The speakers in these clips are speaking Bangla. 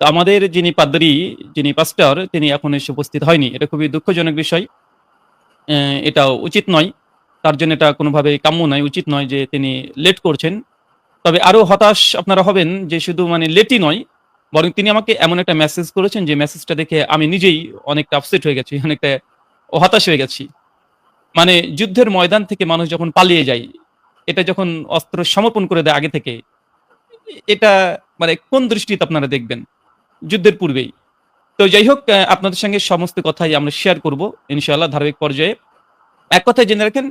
তো আমাদের যিনি পাদ্রী, যিনি পাস্টর, তিনি এখন এসে উপস্থিত হয়নি। এটা খুবই দুঃখজনক বিষয়। এটা উচিত নয়। তার জন্য এটা কোনোভাবেই কাম্য নয়, উচিত নয় যে তিনি লেট করছেন। তবে আরো হতাশ আপনারা হবেন যে শুধু মানে লেটই নয়, বরং তিনি আমাকে এমন একটা মেসেজ করেছেন যে মেসেজটা দেখে আমি নিজেই অনেকটা আপসেট হয়ে গেছি, অনেকটা হতাশ হয়ে গেছি। মানে যুদ্ধের ময়দান থেকে মানুষ যখন পালিয়ে যায়, এটা যখন অস্ত্র সমর্পণ করে দেয় আগে থেকে, এটা মানে কোন দৃষ্টিতে আপনারা দেখবেন? যুদ্ধের পূর্বেই। তো যাই হোক, আপনাদের সঙ্গে সমস্ত কথাই আমরা শেয়ার করব ইনশাআল্লাহ ধারাবাহিক পর্যায়ে। এক কথায় জেনে রাখেন,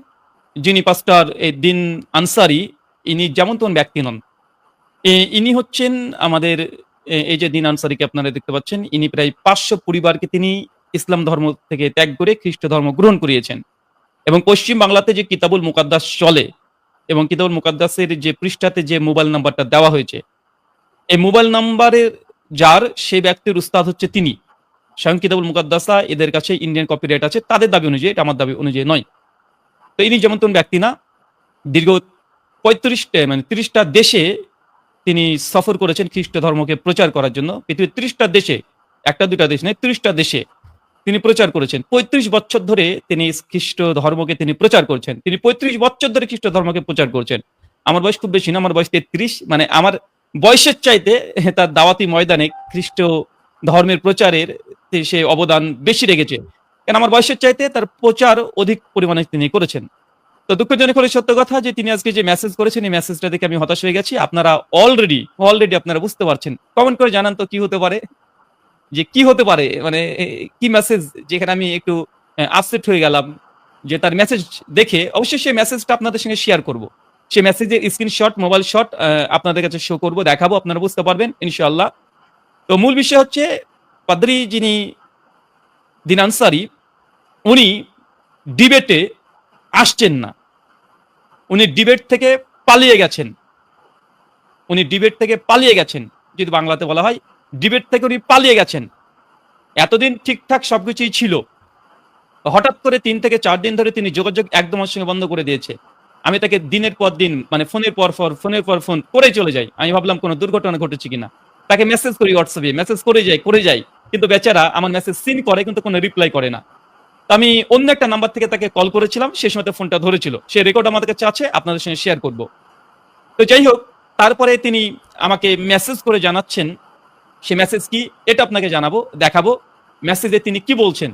যিনি পাস্টর দিন আনসারী, ইনি যেমন তেমন ব্যক্তি নন। ইনি হচ্ছেন আমাদের এই যে দিন আনসারীকে আপনারা দেখতে পাচ্ছেন, ইনি প্রায় ৫০০ পরিবারকে তিনি ইসলাম ধর্ম থেকে ত্যাগ করে খ্রিস্ট ধর্ম গ্রহণ করিয়েছেন। এবং পশ্চিম বাংলাতে যে কিতাবুল মুকাদ্দাস চলে এবং কিতাবুল মুকাদ্দাসের যে পৃষ্ঠাতে যে মোবাইল নাম্বারটা দেওয়া হয়েছে, এই মোবাইল নাম্বারের যার, সেই ব্যক্তির উস্তাদ হচ্ছে তিনি। স্বয়ং কিতাবুল মুকাদ্দাসা এদের কাছে ইন্ডিয়ান কপিরাইট আছে তাদের দাবি অনুযায়ী, এটা আমার দাবি অনুযায়ী নয়। তো ইনি যেমন তেমন ব্যক্তি না। দীর্ঘ ৩০টা দেশে তিনি সফর করেছেন খ্রিস্ট ধর্মকে প্রচার করার জন্য। পৃথিবীর ৩০টা দেশে, একটা দুটা দেশ নয়, ৩০টা দেশে তিনি প্রচার করেছেন। ৩৫ বছর ধরে তিনি খ্রিস্ট ধর্মকে তিনি প্রচার করছেন। তিনি ৩৫ বছর ধরে খ্রিস্ট ধর্মকে প্রচার করছেন। আমার বয়স খুব বেশি না, আমার বয়স ৩৩। মানে আমার বয়সের চাইতে তার দাওয়াতি ময়দানে খ্রিস্ট ধর্মের প্রচারের সে অবদান বেশি রেখেছে। কেন আমার বয়সের চাইতে তার প্রচার অধিক পরিমাণে তিনি করেছেন। তো দুঃখজনক হলে সত্য কথা যে তিনি আজকে যে মেসেজ করেছেন, এই মেসেজটা দেখে আমি হতাশ হয়ে গেছি। আপনারা অলরেডি আপনারা বুঝতে পারছেন। কমেন্ট করে জানান তো কি হতে পারে? যে কি হতে পারে? মানে কি মেসেজ যেখানে আমি একটু আপসেট হয়ে গেলাম যে তার মেসেজ দেখে। অবশ্যই সেই মেসেজটা আপনাদের সঙ্গে শেয়ার করব। সেই মেসেজের স্ক্রিনশট, মোবাইল শট আপনাদের কাছে শো করব, দেখাবো, আপনারা বুঝতে পারবেন ইনশাআল্লাহ। তো মূল বিষয় হচ্ছে, পাদ্রী যিনি দিন আনসারী, উনি ডিবেটে আসছেন না। উনি ডিবেট থেকে পালিয়ে গেছেন। উনি ডিবেট থেকে পালিয়ে গেছেন। যদি বাংলাতে বলা হয়, ডিবেট থেকে উনি পালিয়ে গেছেন। এতদিন ঠিকঠাক সবকিছুই ছিল। হঠাৎ করে ৩ থেকে ৪ দিন ধরে তিনি যোগাযোগ একদম আমার সঙ্গে বন্ধ করে দিয়েছে। আমি তাকে দিনের পর দিন, মানে ফোনের পর ফোন করে চলে যাই। আমি ভাবলাম কোনো দুর্ঘটনা ঘটেছে কিনা। তাকে মেসেজ করি হোয়াটসঅ্যাপে, মেসেজ করে যাই। কিন্তু বেচারা আমার মেসেজ সিন করে কিন্তু কোনো রিপ্লাই করে না। তো আমি অন্য একটা নাম্বার থেকে তাকে কল করেছিলাম, সে সময় ফোনটা ধরেছিল। সে রেকর্ড আমাদের কাছে আছে, আপনাদের সঙ্গে শেয়ার করব। তো যাই হোক, তারপরে তিনি আমাকে মেসেজ করে জানাচ্ছেন, সে মেসেজ কি এটা আপনাকে জানাবো, দেখাবো। মেসেজে তিনি কি বলছেন।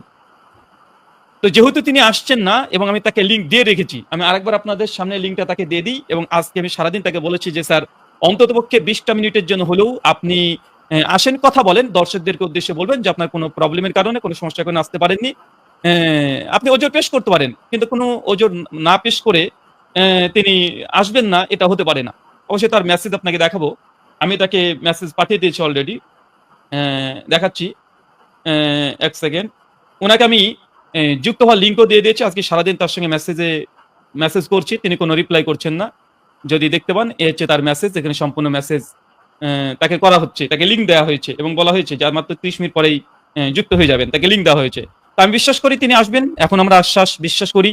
তো যেহেতু তিনি আসছেন না এবং আমি তাকে লিঙ্ক দিয়ে রেখেছি, আমি আরেকবার আপনাদের সামনে লিঙ্কটা তাকে দিয়ে দিই। এবং আজকে আমি সারাদিন তাকে বলেছি যে স্যার, অন্ততপক্ষে ২০টা মিনিটের জন্য হলেও আপনি আসেন, কথা বলেন, দর্শকদেরকে উদ্দেশ্যে বলবেন যে আপনার কোনো প্রবলেমের কারণে, কোনো সমস্যার কারণে আসতে পারেননি। আপনি ওজোর পেশ করতে পারেন, কিন্তু কোনো ওজোর না পেশ করে তিনি আসবেন না, এটা হতে পারে না। অবশ্যই তার মেসেজ আপনাকে দেখাবো। আমি তাকে মেসেজ পাঠিয়ে দিয়েছি অলরেডি, দেখাচ্ছি। ১ সেকেন্ড। উনাকে আমি যুক্ত হওয়ার লিঙ্কও দিয়ে দিয়েছি। আজকে সারাদিন তার সঙ্গে মেসেজ করছি, তিনি কোনো রিপ্লাই করছেন না। যদি দেখতে পান, এ হচ্ছে তার মেসেজ। এখানে সম্পূর্ণ মেসেজ তাকে করা হচ্ছে, তাকে লিঙ্ক দেওয়া হয়েছে এবং বলা হয়েছে যে আর মাত্র ৩০ মিনিট পরেই যুক্ত হয়ে যাবেন। তাকে লিঙ্ক দেওয়া হয়েছে। তো আমি বিশ্বাস করি তিনি আসবেন। এখন আমরা বিশ্বাস করি।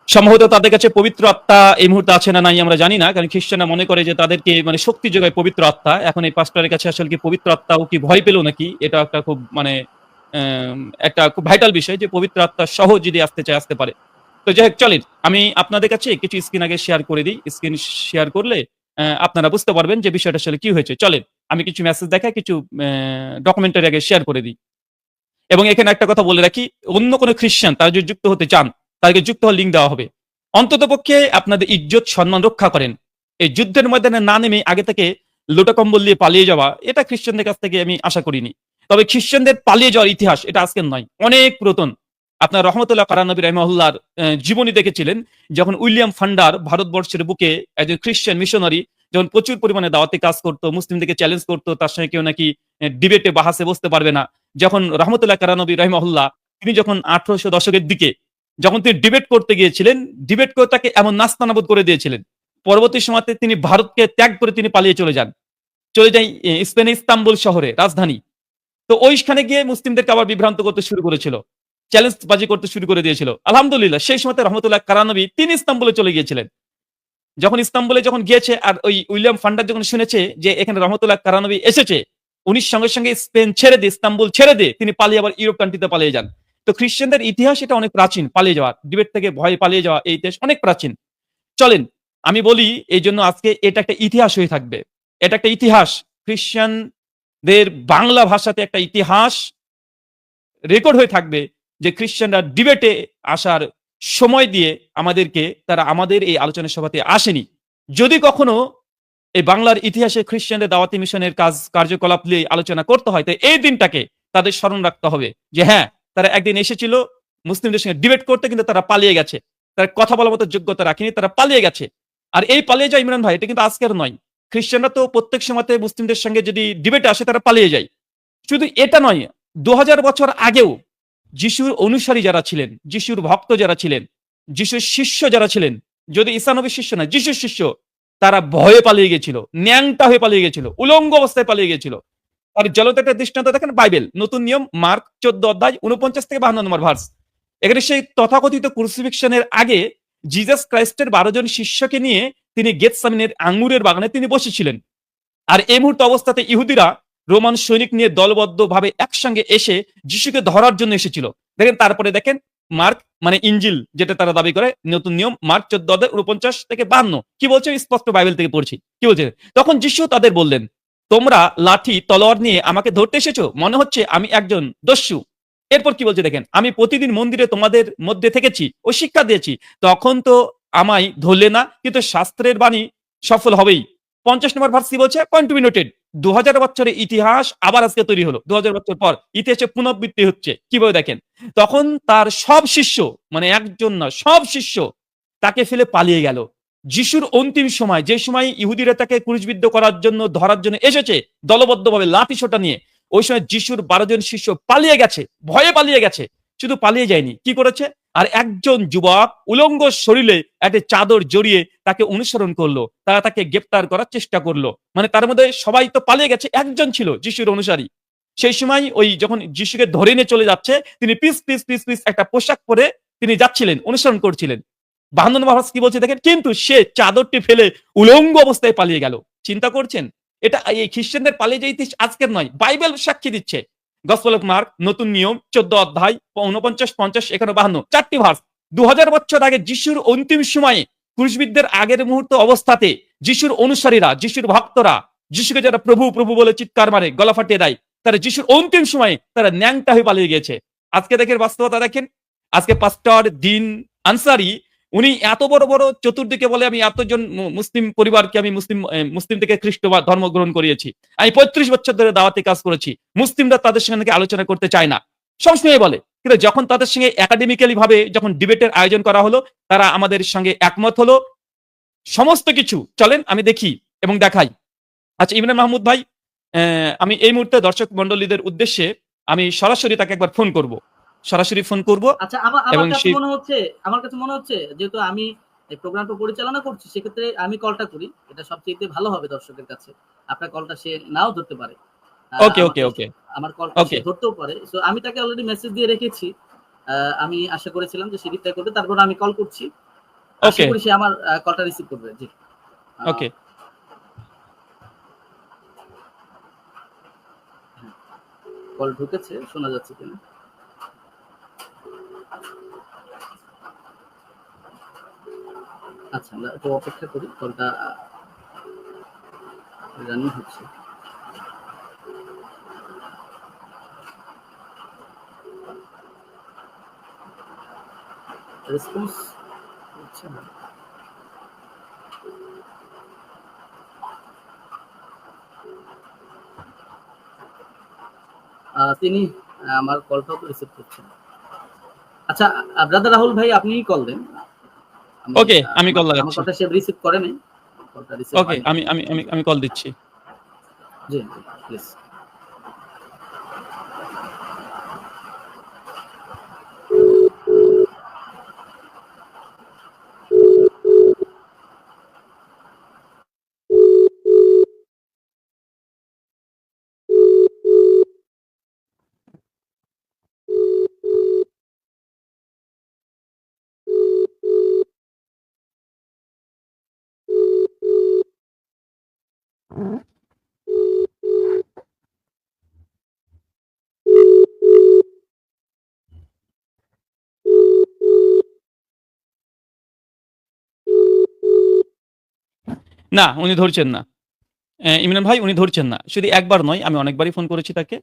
সম্ভবত তাদের কাছে পবিত্র আত্মা এই মুহূর্তে আছে না নাই আমরা জানি না। কারণ খ্রিস্টানরা মনে করে যে তাদেরকে মানে শক্তি যোগায় পবিত্র আত্মা। এখন এই পাস্টরের কাছে আসলে কি পবিত্র আত্মাও কি ভয় পেল নাকি? এটা একটা খুব মানে একটা খুব ভাইটাল বিষয় যে পবিত্র আত্মা সহ যদি আসতে চায়, আসতে পারে। তো যাই হোক, চলেন আমি আপনাদের কাছে কিছু স্ক্রিন আগে শেয়ার করে দিই। স্ক্রিন শেয়ার করলে আপনারা বুঝতে পারবেন যে বিষয়টা আসলে কি হয়েছে। চলেন আমি কিছু মেসেজ দেখাই, কিছু ডকুমেন্টারি আগে শেয়ার করে দিই। এবং এখানে একটা কথা বলে রাখি, অন্য কোনো খ্রিস্টান তারা যদি যুক্ত হতে চান, তাদেরকে যুক্ত হওয়ার লিঙ্ক দেওয়া হবে। অন্ততপক্ষে আপনাদের ইজ্জত সম্মান রক্ষা করেন। এই যুদ্ধের ময়দানে না নেমে আগে থেকে লোটা কম্বল দিয়ে পালিয়ে যাওয়া, এটা খ্রিস্টানদের কাছ থেকে আমি আশা করিনি। তবে খ্রিস্টানদের পালিয়ে যাওয়ার ইতিহাস এটা আজকের নয়, অনেক পুরাতন। আপনার রহমতুল্লাহ কারানবী রহমাহুল্লাহর জীবনী দেখেছিলেন, যখন উইলিয়াম ফান্ডার ভারতবর্ষের বুকে একজন খ্রিস্টান মিশনারি যখন প্রচুর পরিমাণে দাওয়াতি কাজ করতো, মুসলিমদেরকে চ্যালেঞ্জ করতো, তার সঙ্গে কেউ নাকি ডিবেটে বাহাসে বসতে পারবে না। যখন রহমতুল্লাহ কারানবী রহিমাহুল্লাহ তিনি যখন ১৮০০ দশকের দিকে যখন তিনি ডিবেট করতে গিয়েছিলেন, ডিবেট করে তাকে এমন নাস্তানাবুদ করে দিয়েছিলেন, পরবর্তী সময়তে তিনি ভারতকে ত্যাগ করে তিনি পালিয়ে চলে যান। চলে যাই স্পেনের ইস্তাম্বুল শহরে, রাজধানী। তো ওইখানে গিয়ে মুসলিমদেরকে আবার বিভ্রান্ত করতে শুরু করেছিল, চ্যালেঞ্জ বাজি করতে শুরু করে দিয়েছিল। আলহামদুলিল্লাহ সেই সময়তে রহমতুল্লাহ কারানবী তিনি ইস্তাম্বুলে চলে গিয়েছিলেন। যখন ইস্তাম্বুলে যখন গিয়েছে আর ওই উইলিয়াম ফান্ডার যখন শুনেছে যে এখানে রহমতুল্লাহ কারানবী এসেছে, উনি সঙ্গে সঙ্গে স্পেন ছেড়ে দিয়ে, ইস্তাম্বুল ছেড়ে দিয়ে তিনি পালিয়ে আবার ইউরোপ কান্ট্রিতে পালিয়ে যান। তো খ্রিস্টানদের ইতিহাস এটা অনেক প্রাচীন, পালিয়ে যাওয়া, ডিবেট থেকে ভয়ে পালিয়ে যাওয়া, এই ইতিহাস অনেক প্রাচীন। চলেন আমি বলি, এই জন্য আজকে এটা একটা ইতিহাস হয়ে থাকবে। এটা একটা ইতিহাস, খ্রিস্টানদের বাংলা ভাষাতে একটা ইতিহাস রেকর্ড হয়ে থাকবে, যে খ্রিস্টানরা ডিবেটে আসার সময় দিয়ে আমাদেরকে, তারা আমাদের এই আলোচনা সভাতে আসেনি। যদি কখনো এই বাংলার ইতিহাসে খ্রিস্টানদের দাওয়াতি মিশনের কার্যকলাপ নিয়ে আলোচনা করতে হয়, তো এই দিনটাকে তাদের স্মরণ রাখতে হবে, যে হ্যাঁ, তারা একদিন এসেছিল মুসলিমদের সঙ্গে ডিবেট করতে, কিন্তু তারা পালিয়ে গেছে, তারা কথা বলার মতো যোগ্যতা রাখেনি, তারা পালিয়ে গেছে। আর এই পালিয়ে যায় ইমরান ভাই, এটা কিন্তু আজকের নয়। খ্রিস্টানরা তো প্রত্যেক সময়তে মুসলিমদের সঙ্গে যদি ডিবেটে আসে তারা পালিয়ে যায়। শুধু এটা নয়, 2000 বছর আগেও যিশুর অনুসারী যারা ছিলেন, যিশুর ভক্ত যারা ছিলেন, যিশুর শিষ্য যারা ছিলেন, যদি ঈসানবীর শিষ্য না, যিশুর শিষ্য, তারা ভয়ে পালিয়ে গেছিল, ন্যাংটা হয়ে পালিয়ে গেছিল, উলঙ্গ অবস্থায় পালিয়ে গেছিল। আর জ্বলন্ত একটা দৃষ্টান্ত দেখেন বাইবেল, নতুন নিয়ম, মার্ক 14 অধ্যায় 49 থেকে 52 নম্বর ভার্স। এখানে সেই তথাকথিত ক্রুসিফিকশনের আগে জিজাস ক্রাইস্টের 12 জন শিষ্যকে নিয়ে তিনি গেতসামিনের আঙ্গুরের বাগানে তিনি বসেছিলেন। আর এই মুহূর্তে অবস্থাতে ইহুদিরা রোমান সৈনিক নিয়ে দলবদ্ধভাবে একসঙ্গে এসে যিশুকে ধরার জন্য এসেছিল। দেখেন, তারপরে দেখেন মার্ক মানে ইঞ্জিল যেটা তারা দাবি করে, নতুন নিয়ম মার্ক 14 অধ্যায় 49 থেকে 52 কি বলছে, স্পষ্ট বাইবেল থেকে পড়ছি, কি বলছে, তখন যিশু তাদের বললেন, তোমরা লাঠি তলোয়ার নিয়ে আমাকে ধরতে এসেছো, মনে হচ্ছে আমি একজন দস্যু। এরপর কি বলছে দেখেন, আমি প্রতিদিন মন্দিরে তোমাদের মধ্যে থেকেছি ও শিক্ষা দিয়েছি, তখন তো আমায় ধরলে না, কিন্তু শাস্ত্রের বাণী সফল হবেই। 50 নম্বর ভার্স কি বলছে, পয়েন্ট টু বি নোটেড, 2000 বছরের ইতিহাস আবার আজকে তৈরি হলো, 2000 বছর পর ইতিহাসে পুনরাবৃত্তি হচ্ছে। কিভাবে দেখেন, তখন তার সব শিষ্য, মানে একজন না, সব শিষ্য তাকে ফেলে পালিয়ে গেল। যিশুর অন্তিম সময়, যে সময় ইহুদিরা তাকে ক্রুশবিদ্ধ করার জন্য, ধরার জন্য এসেছে দলবদ্ধভাবে লাঠি সোটা নিয়ে, ওই সময় যিশুর 12 জন শিষ্য পালিয়ে গেছে, ভয়ে পালিয়ে গেছে। শুধু পালিয়ে যায়নি, কি করেছে, আর একজন যুবক উলঙ্গ শরীরে একটা চাদর জড়িয়ে তাকে অনুসরণ করলো, তারা তাকে গ্রেপ্তার করার চেষ্টা করলো। মানে তার মধ্যে সবাই তো পালিয়ে গেছে, একজন ছিল যিশুর অনুসারী। সেই সময় ওই যখন যিশুকে ধরে নিয়ে চলে যাচ্ছে, তিনি পিস পিস পিস পিস একটা পোশাক পরে তিনি যাচ্ছিলেন, অনুসরণ করছিলেন। 52 ভার্স কি বলছে দেখেন, কিন্তু সে চাদরটি ফেলে উলঙ্গ অবস্থায় পালিয়ে গেল। চিন্তা করছেন, এটা এই খ্রিস্টানদের পালিয়ে যে ইতিহাস আজকের নয়, বাইবেল সাক্ষী দিচ্ছে। গসপেল অফ মার্ক নতুন নিয়ম 14 অধ্যায় 49, 50, 51, 52, 4টি ভার্স। 2000 বছর আগে যিশুর অন্তিম সময়ে ক্রুশবিদ্ধের আগের মুহূর্ত অবস্থাতে যিশুর অনুসারীরা, যিশুর ভক্তরা, যিশুকে যারা প্রভু প্রভু বলে চিৎকার মারে, গলা ফাটিয়ে দেয়, তারা যিশুর অন্তিম সময়ে তারা ন্যাংটা হয়ে পালিয়ে গেছে। আজকে দেখেন বাস্তবতা দেখেন, আজকে পাস্টর দিন আনসারি উনি এত বড় বড় চতুর্দিকে বলে, আমি এতজন মুসলিম পরিবারকে আমি মুসলিম থেকে খ্রিস্ট ধর্ম গ্রহণ করিয়েছি, আমি 35 বছর ধরে দাওয়াতে কাজ করেছি, মুসলিমরা তাদের সঙ্গে আলোচনা করতে চায় না, সবসময় বলে। কিন্তু যখন তাদের সঙ্গে একাডেমিক্যালি ভাবে যখন ডিবেটের আয়োজন করা হলো, তারা আমাদের সঙ্গে একমত হলো, সমস্ত কিছু। চলেন আমি দেখি এবং দেখাই। আচ্ছা ইমরান মাহমুদ ভাই, আমি এই মুহূর্তে দর্শক মন্ডলীদের উদ্দেশ্যে আমি সরাসরি তাকে একবার ফোন করব, সরাসরি ফোন করব। আচ্ছা, আমার কাছে মনে হচ্ছে যেহেতু আমি এই প্রোগ্রামটা পরিচালনা করছি, সেক্ষেত্রে আমি কলটা করি, এটা সবচেয়ে ভালো হবে দর্শকের কাছে। আপনার কলটা সে নাও ধরতে পারে, ওকে ওকে ওকে আমার কলটা সে ধরতেও পারে। সো আমি তাকে অলরেডি মেসেজ দিয়ে রেখেছি, আমি আশা করেছিলাম যে সে রিপ্লাই করবে, তারপর আমি কল করছি, আশা করি সে আমার কলটা রিসিভ করবে। জি ওকে, কল ঢুকেছে, শোনা যাচ্ছে কিনা। আচ্ছা, আমরা একটু অপেক্ষা করি, কলটা রানিং হচ্ছে। রেসপন্স হচ্ছে না। তিনি আমার কলটাও তো রিসিভ করছেন। আচ্ছা ব্রাদার রাহুল ভাই, আপনিই কল দেন। ওকে আমি কল লাগাচ্ছি। আমার কলটা সে রিসিভ করে নাই, কলটা রিসিভ ওকে আমি কল দিচ্ছি। জি প্লিজ। না, উনি ধরছেন না। ইমরান ভাই উনি ধরছেন না। শুধু একবার নয়, আমি অনেকবারই ফোন করেছি তাকে।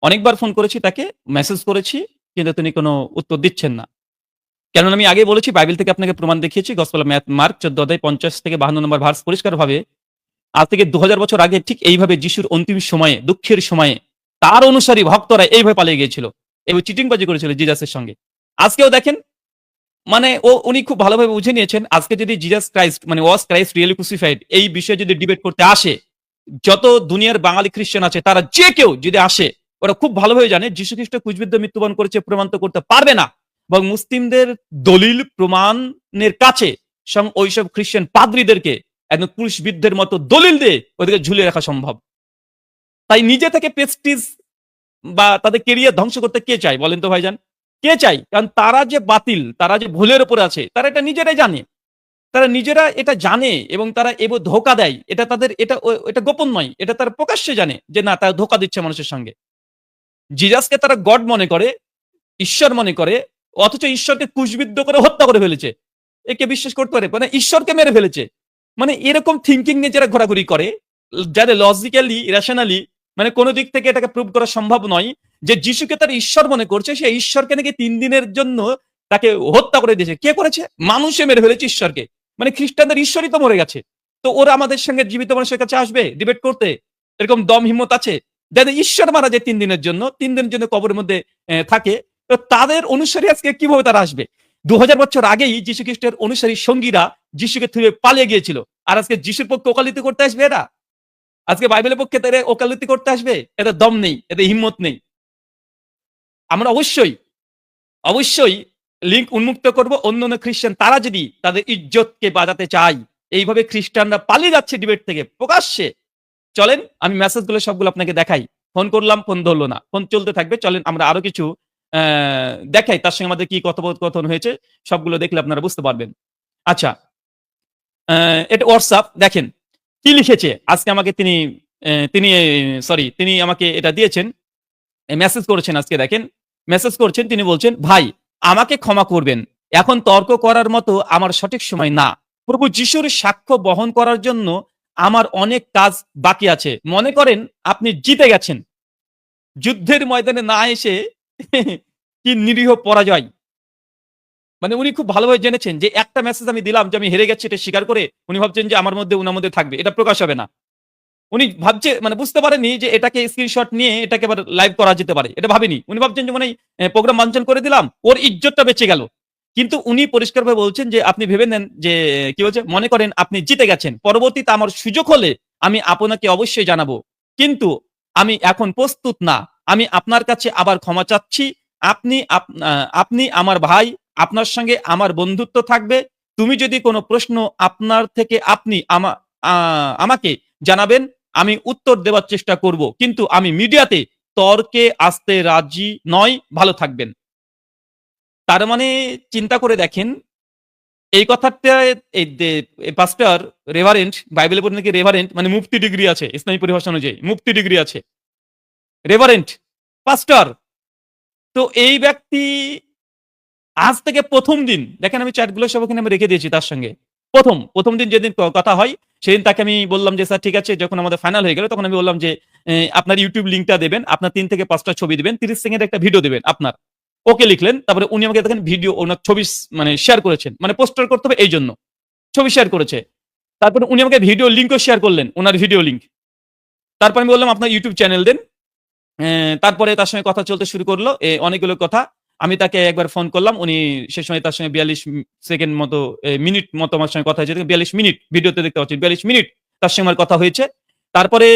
অনেকবার ফোন করেছি তাকে, মেসেজ করেছি, কিন্তু তিনি কোনো উত্তর দিচ্ছেন না। কেননা আমি আগেই বলেছি, বাইবেল থেকে আপনাকে প্রমাণ দেখিয়েছি। গসপেল অফ মার্ক ১৪ অধ্যায় ৫০ থেকে ৫২ নম্বর ভার্স পরিষ্কারভাবে আজ থেকে ২০০০ বছর আগে ঠিক এইভাবে যিশুর অন্তিম সময়ে, দুঃখের সময়ে তার অনুসারী ভক্তরা এইভাবে পালিয়ে গিয়েছিল। এবং চিটিংবাজি করেছিল জিজাসের সঙ্গে। আজকেও দেখেন, মানে উনি খুব ভালোভাবে বুঝে নিয়েছেন, আজকে যদি জিজাস ক্রাইস্ট মানে ওয়াজ ক্রাইস্ট রিয়েলি ক্রুসিফাইড এই বিষয়ে যদি ডিবেট করতে আসে, যত দুনিয়ার বাঙালি খ্রিস্টান আছে তারা যে কেউ যদি আসে, ওরা খুব ভালোভাবে জানে যীশু খ্রিস্ট ক্রুশবিদ্ধ মৃত্যুবরণ করেছে প্রমাণ তো করতে পারবে না। এবং মুসলিমদের দলিল প্রমাণের কাছে ওইসব খ্রিস্টান পাদ্রীদেরকে একদম ক্রুশবিদ্ধের মতো দলিল দিয়ে ওদেরকে ঝুলিয়ে রাখা সম্ভব। তাই নিজে থেকে প্রেস্টিজ বা তাদের কেরিয়ার ধ্বংস করতে কে চায় বলেন তো ভাইজান? কে চায়? কারণ তারা যে বাতিল, তারা যে ভুলের উপরে আছে, তারা এটা নিজেরাই জানে। তারা নিজেরা এটা জানে এবং তারা ধোঁকা দেয়। এটা তাদের এটা গোপন নয়। এটা তারা প্রকাশ্যে জানে যে না, তারা ধোঁকা দিচ্ছে মানুষের সঙ্গে। জিজাসকে তারা গড মনে করে, ঈশ্বর মনে করে, অথচ ঈশ্বরকে ক্রুশবিদ্ধ করে হত্যা করে ফেলেছে। একে বিশ্বাস করতে পারে? মানে ঈশ্বরকে মেরে ফেলেছে। মানে এরকম থিংকিং নিয়ে যারা ঘোরাঘুরি করে, যারা লজিক্যালি, রেশনালি মানে কোন দিক থেকে এটাকে প্রুভ করা সম্ভব নয় যে যিশুকে তার ঈশ্বর মনে করছে, সে ঈশ্বরকে নাকি ৩ দিনের জন্য তাকে হত্যা করে দিয়েছে। কে করেছে? মানুষে মেরে ফেলেছে ঈশ্বরকে। মানে খ্রিস্টানদের ঈশ্বরই তো মরে গেছে। তো ওরা আমাদের সঙ্গে জীবিত মানুষের কাছে আসবে ডিবেট করতে? এরকম দম হিম্মত আছে? যাদের ঈশ্বর মারা যায় ৩ দিনের জন্য, ৩ দিনের জন্য কবরের মধ্যে থাকে, তো তাদের অনুসারী আজকে কিভাবে তারা আসবে? ২০০০ বছর আগেই যীশু খ্রিস্টের অনুসারী সঙ্গীরা যিশুকে থুয়ে পালিয়ে গিয়েছিল। আর আজকে যিশুর পক্ষে ওকালতি করতে আসবে এরা? আজকে বাইবেলের পক্ষে তারা ওকালতি করতে আসবে? এদের দম নেই, এদের হিম্মত নেই। আমরা অবশ্যই লিঙ্ক উন্মুক্ত করব। অন্য খ্রিস্টান তারা যদি তাদের ইজ্জতকে বাঁচাতে চায়, এইভাবে খ্রিস্টানরা পালিয়ে যাচ্ছে ডিবেট থেকে প্রকাশ্যে। চলেন আমি মেসেজগুলো সবগুলো আপনাকে দেখাই। ফোন করলাম, ফোন ধরলো না। ফোন চলতে থাকবে। চলেন আমরা আরো কিছু দেখাই তার সঙ্গে আমাদের কি কথোপকথন হয়েছে। সবগুলো দেখলে আপনারা বুঝতে পারবেন। আচ্ছা, এটা হোয়াটসঅ্যাপ দেখেন কি লিখেছে। আজকে আমাকে তিনি আমাকে এটা দিয়েছেন, মেসেজ করেছেন। আজকে দেখেন মেসেজ করছেন, তিনি বলছেন, ভাই আমাকে ক্ষমা করবেন, এখন তর্ক করার মতো আমার সঠিক সময় না। প্রভু যিশুর সাক্ষ্য বহন করার জন্য আমার অনেক কাজ বাকি আছে। মনে করেন আপনি জিতে গেছেন, যুদ্ধের ময়দানে না এসে কি নিরীহ পরাজয়। মানে উনি খুব ভালোভাবে জেনেছেন যে একটা মেসেজ আমি দিলাম যে আমি হেরে গেছি, এটা স্বীকার করে উনি ভাবছেন যে আমার মধ্যে উনার মধ্যে থাকবে, এটা প্রকাশ হবে না। উনি ভাবছে, মানে বুঝতে পারেনি যে এটাকে স্ক্রিনশট নিয়ে এটাকে আবার লাইভ করা যেতে পারে, এটা ভাবেনি। উনি ভাবছেন যে মানে প্রোগ্রাম বাঞ্চন করে দিলাম, ওর ইজ্জতটা বেঁচে গেল। কিন্তু উনি পরিষ্কারভাবে বলছেন যে আপনি ভেবে নেন যে কি বলছে, মনে করেন আপনি জিতে গেছেন, পরবর্তীতে আমার সুযোগ হলে আমি আপনাকে অবশ্যই জানাবো, কিন্তু আমি এখন প্রস্তুত না। আমি আপনার কাছে আবার ক্ষমা চাচ্ছি। আপনি আমার ভাই, আপনার সঙ্গে আমার বন্ধুত্ব থাকবে। তুমি যদি কোনো প্রশ্ন আপনার থেকে আপনি আমাকে জানাবেন, আমি উত্তর দেওয়ার চেষ্টা করব, কিন্তু আমি মিডিয়াতে তর্কে আসতে রাজি নয়। ভালো থাকবেন। তার মানে চিন্তা করে দেখেন, এই কথাটা এই পাস্টর রেভারেন্ট, বাইবেলে পড়ে নাকি রেভারেন্ট মানে মুফতি ডিগ্রি আছে, ইসলামী পরিভাষা অনুযায়ী মুফতি ডিগ্রি আছে, রেভারেন্ট পাস্টর। তো এই ব্যক্তি আজ থেকে প্রথম দিন দেখেন, আমি চ্যাটগুলো সব ওখানে আমি রেখে দিয়েছি তার সঙ্গে। প্রথম দিন যেদিন কথা হয় সেদিন তাকে আমি বললাম যে স্যার ঠিক আছে, যখন আমাদের ফাইনাল হয়ে গেল তখন আমি বললাম যে আপনার ইউটিউব লিঙ্কটা দেবেন, আপনার ৩ থেকে ৫টা ছবি দিবেন, ৩০ সেকেন্ডের একটা ভিডিও দেবেন আপনার। ওকে লিখলেন। তারপরে উনি আমাকে দেখেন ভিডিও, ওনার ছবি মানে শেয়ার করেছেন, মানে পোস্টার করতে হবে এই জন্য ছবি শেয়ার করেছে। তারপরে উনি আমাকে ভিডিও লিঙ্কও শেয়ার করলেন, ওনার ভিডিও লিঙ্ক। তারপর আমি বললাম আপনার ইউটিউব চ্যানেল দেন। তারপরে তার সঙ্গে কথা চলতে শুরু করলো, অনেকগুলো কথা। আমি তাকে একবার ফোন করলাম, উনি সে সময় তার সঙ্গে ৪২ সেকেন্ড মতো মিনিট মতো আমার সঙ্গে কথা হয়েছে। ৪২ মিনিট ভিডিওতে দেখতে পাচ্ছেন, ৪২ মিনিট তার সঙ্গে আমার কথা হয়েছে। তারপরে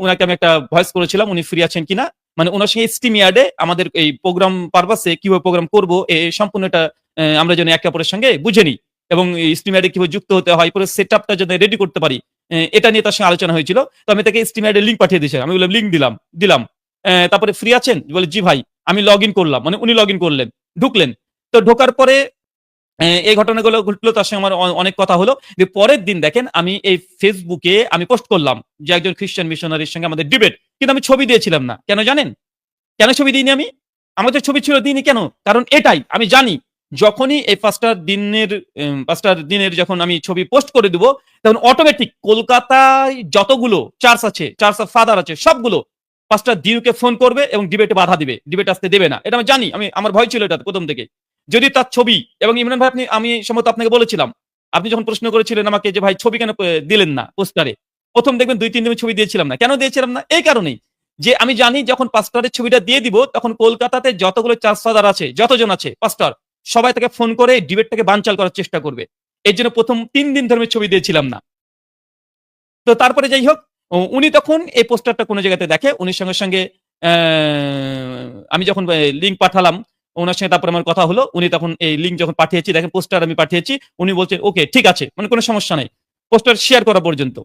উনাকে আমি একটা ভয়েস করেছিলাম, উনি ফ্রি আছেন কিনা, মানে ওনার সঙ্গে স্টিম ইয়ার্ডে আমাদের এই প্রোগ্রাম পারপাসে কিভাবে প্রোগ্রাম করবো সম্পূর্ণ এটা আমরা যেন একে অপরের সঙ্গে বুঝে নিই, এবং স্টিম ইয়ার্ডে কিভাবে যুক্ত হতে হয়, পুরো সেট আপটা যেন রেডি করতে পারি, এটা নিয়ে তার সঙ্গে আলোচনা হয়েছিল। তো আমি তাকে স্টিম ইয়ার্ডের লিঙ্ক পাঠিয়ে দিয়েছি। আমি বললাম লিঙ্ক দিলাম। তারপরে ফ্রি আছেন বলে জি ভাই। আমি লগ ইন করলাম, মানে উনি লগ ইন করলেন, ঢুকলেন। তো ঢোকার পরে এই ঘটনাগুলো ঘটলো, তার সঙ্গে আমার অনেক কথা হলো। যে পরের দিন দেখেন আমি এই ফেসবুকে আমি পোস্ট করলাম যে একজন খ্রিস্টান মিশনারির সঙ্গে আমাদের ডিবেট, কিন্তু আমি ছবি দিয়েছিলাম না। কেন জানেন? কেন ছবি দিইনি আমি? আমাদের ছবি ছিল দিইনি কেন? কারণ এটাই আমি জানি যখনই এই 5টা দিনের যখন আমি ছবি পোস্ট করে দিব, তখন অটোমেটিক কলকাতায় যতগুলো চার্চ অফ ফাদার আছে সবগুলো 5টা দিনকে ফোন করবে এবং ডিবেটে বাধা দিবে, ডিবেট আসতে দেবে না। এটা আমি জানি, আমার ভয় ছিল এটা প্রথম থেকে। যদি তার ছবি, এবং ইমরান ভাই আমি সম্ভবত আপনাকে বলেছিলাম, আপনি যখন প্রশ্ন করেছিলেন আমাকে যে ভাই ছবি কেন দিলেন না পোস্টারে, প্রথম দেখবেন 2-3 দিন ছবি দিয়েছিলাম না। কেন দিয়েছিলাম না? এই কারণেই যে আমি জানি যখন পাস্টরের ছবিটা দিয়ে দিব, তখন কলকাতাতে যতগুলো চার্চ ফাদার আছে, যতজন আছে পাস্টর, সবাই তাকে ফোন করে ডিবেটটাকে বানচাল করার চেষ্টা করবে। এর জন্য প্রথম 3 দিন ধরে আমি ছবি দিয়েছিলাম না। তো তারপরে যাই হোক, উনি তখন এই পোস্টারটা কোনো জায়গাতে দেখে, উনি সঙ্গে সঙ্গে আমি যখন লিঙ্ক পাঠালাম ওনার সঙ্গে, তারপরে আমার কথা হলো, উনি তখন এই লিঙ্ক যখন পাঠিয়েছি, দেখেন পোস্টার আমি পাঠিয়েছি, উনি বলছেন ওকে ঠিক আছে, মানে কোনো সমস্যা নেই, পোস্টার শেয়ার করা পর্যন্ত।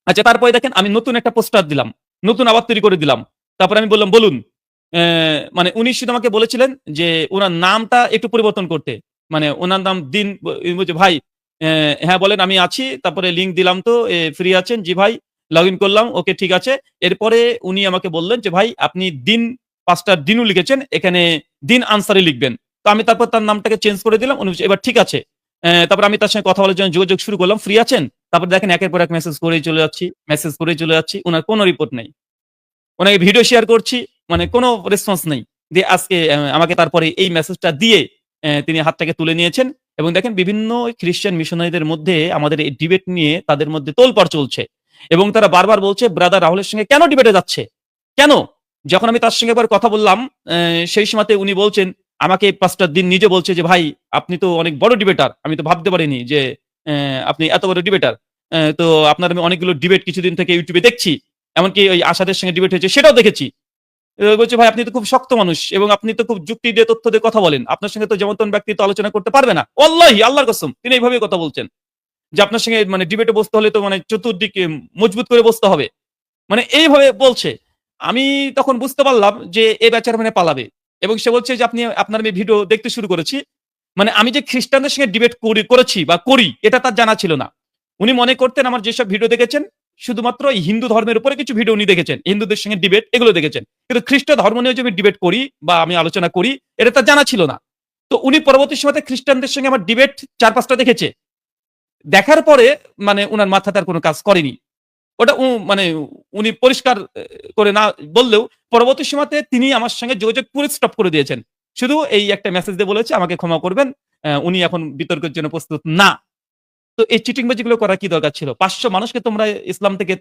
আচ্ছা, তারপরে দেখেন আমি নতুন একটা পোস্টার দিলাম, নতুন আবার তৈরি করে দিলাম। তারপরে আমি বললাম বলুন, মানে উনি শুধু আমাকে বলেছিলেন যে ওনার নামটা একটু পরিবর্তন করতে, মানে ওনার নাম দিন, বলছে ভাই হ্যাঁ বলেন আমি আছি, তারপরে লিঙ্ক দিলাম, তো ফ্রি আছেন? জি ভাই, লগ ইন করলাম, ওকে ঠিক আছে। এরপরে উনি আমাকে বললেন যে ভাই আপনি দিন 5টা দিনও লিখেছেন, এখানে দিন আনসারি লিখবেন। তো আমি তারপর তার নামটাকে চেঞ্জ করে দিলাম, উনি বলছে, এবার ঠিক আছে। তারপর আমি তার সঙ্গে কথা বলার জন্য যোগাযোগ শুরু করলাম, ফ্রি আছেন? তারপর দেখেন একের পর এক মেসেজ করেই চলে যাচ্ছি, উনার কোনো রিপোর্ট নেই। ওনাকে ভিডিও শেয়ার করছি, মানে কোনো রেসপন্স নেই। দিয়ে আজকে আমাকে তারপরে এই মেসেজটা দিয়ে তিনি হাতটাকে তুলে নিয়েছেন। এবং দেখেন বিভিন্ন খ্রিস্টান মিশনারিদের মধ্যে আমাদের এই ডিবেট নিয়ে তাদের মধ্যে তোলপাড় চলছে, এবং তারা বারবার বলছে ব্রাদার রাহুলের সঙ্গে কেন ডিবেটে যাচ্ছে, কেন? যখন আমি তার সঙ্গে একবার কথা বললাম, সেই সময়তে উনি বলছেন আমাকে 5টা দিন নিজে বলছে যে ভাই আপনি তো অনেক বড় ডিবেটার, আমি তো ভাবতে পারিনি যে আপনি এত বড় ডিবেটার। তো আপনার আমি অনেকগুলো ডিবেট কিছুদিন থেকে ইউটিউবে দেখছি, এমনকি ওই আসাদের সঙ্গে ডিবেট হয়েছে সেটাও দেখেছি। বলছে ভাই আপনি তো খুব শক্ত মানুষ, এবং আপনি তো খুব যুক্তি দিয়ে তথ্য দিয়ে কথা বলেন, আপনার সঙ্গে তো যেমন তেমন ব্যক্তি তো আলোচনা করতে পারবে না। ওয়াল্লাহি আল্লাহর কসম তিনি এইভাবেই কথা বলছেন যে আপনার সঙ্গে মানে ডিবেটে বসতে হলে তো মানে চতুর্দিকে মজবুত করে বসতে হবে, মানে এইভাবে বলছে। আমি তখন বুঝতে পারলাম যে এই বেচারা মানে পালাবে, এবং সে বলছে যে আপনার আমি ভিডিও দেখতে শুরু করেছি, মানে আমি যে খ্রিস্টানদের সঙ্গে ডিবেট করেছি বা করি এটা তার জানা ছিল না। উনি মনে করতেন আমার যেসব ভিডিও দেখেছেন শুধুমাত্র এই হিন্দু ধর্মের উপরে কিছু ভিডিও উনি দেখেছেন, হিন্দুদের সঙ্গে ডিবেট এগুলো দেখেছেন, কিন্তু খ্রিস্ট ধর্ম নিয়ে যে আমি ডিবেট করি বা আমি আলোচনা করি এটা তার জানা ছিল না। তো উনি পরবর্তী সময়তে খ্রিস্টানদের সঙ্গে আমার ডিবেট 4-5টা দেখেছে, দেখার পরে মানে উনার মাথা তার কোনো কাজ করেনি। ওটা মানে উনি পরিষ্কার করে না বললেও পরবর্তী সময়তে তিনি আমার সঙ্গে যোগাযোগ পুরো স্টপ করে দিয়েছেন। শুধু এই একটা মেসেজ দিয়ে বলেছে আমাকে ক্ষমা করবেন, উনি এখন বিতর্কের জন্য প্রস্তুত না। তো এই চিটিংবাজি গুলো করার কি দরকার ছিল? 500 মানুষকে তোমরা ইসলাম থেকে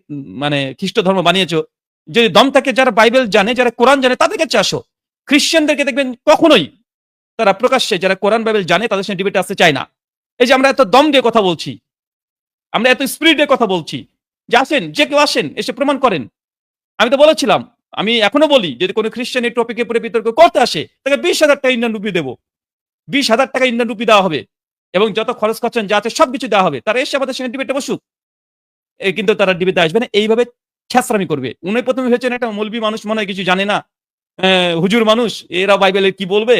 মানে খ্রিস্ট ধর্ম বানিয়েছো। যদি দম থাকে যারা বাইবেল জানে, যারা কোরআন জানে তাদের কাছে আসো। খ্রিস্টানদেরকে দেখবেন কখনোই তারা প্রকাশ্যে যারা কোরআন বাইবেল জানে তাদের সঙ্গে ডিবেটে আসতে চায় না। এই যে আমরা এত দম দিয়ে কথা বলছি, আমরা এত স্পিরিট দিয়ে কথা বলছি, যে আসেন, যে কেউ আসেন, এসে প্রমাণ করেন। আমি তো বলেছিলাম, আমি এখনো বলি যদি কোনো খ্রিস্টান এই টপিকের উপরে বিতর্ক করতে আসে তাকে 20,000 টাকা ইন্ডিয়ান রুপি দেবো। 20,000 টাকা ইন্ডিয়ান রুপি দেওয়া হবে, এবং যত খরচ খরচা যা আছে সবকিছু দেওয়া হবে। তারা এসে আমাদের সঙ্গে ডিবেটে বসুক। কিন্তু তারা ডিবেটে আসবে না, এইভাবে ছ্যাঁচড়ামি করবে। উনি প্রথমে ভেবেছেন একটা মৌলবি মানুষ মনে হয় কিছু জানে না, হুজুর মানুষ, এরা বাইবেলে কি বলবে,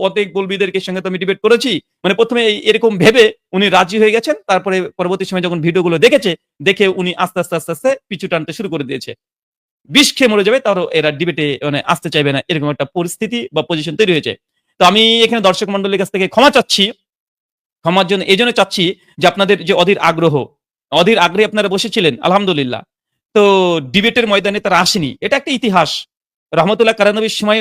অনেক মৌলবিদেরকে সঙ্গে তো আমি ডিবেট করেছি, মানে প্রথমে এরকম ভেবে উনি রাজি হয়ে গেছেন। তারপরে পরবর্তী সময় যখন ভিডিওগুলো দেখেছে, দেখে উনি আস্তে আস্তে আস্তে আস্তে পিছু টানতে শুরু করে দিয়েছে। বিষ খেয়ে মরে যাবে, তারও এরা ডিবেটে মানে আসতে চাইবে না, এরকম একটা পরিস্থিতি বা পজিশন তৈরি হয়েছে। তো আমি এখানে দর্শক মন্ডলীর কাছ থেকে ক্ষমা চাচ্ছি। ক্ষমার জন্য এই জন্য চাচ্ছি যে আপনাদের যে অধীর আগ্রহে আপনারা বসেছিলেন আলহামদুলিল্লাহ। তো ডিবেটের ময়দানে তারা আসেনি, এটা একটা ইতিহাস। রহমতুল্লাহ কারানবীর সময়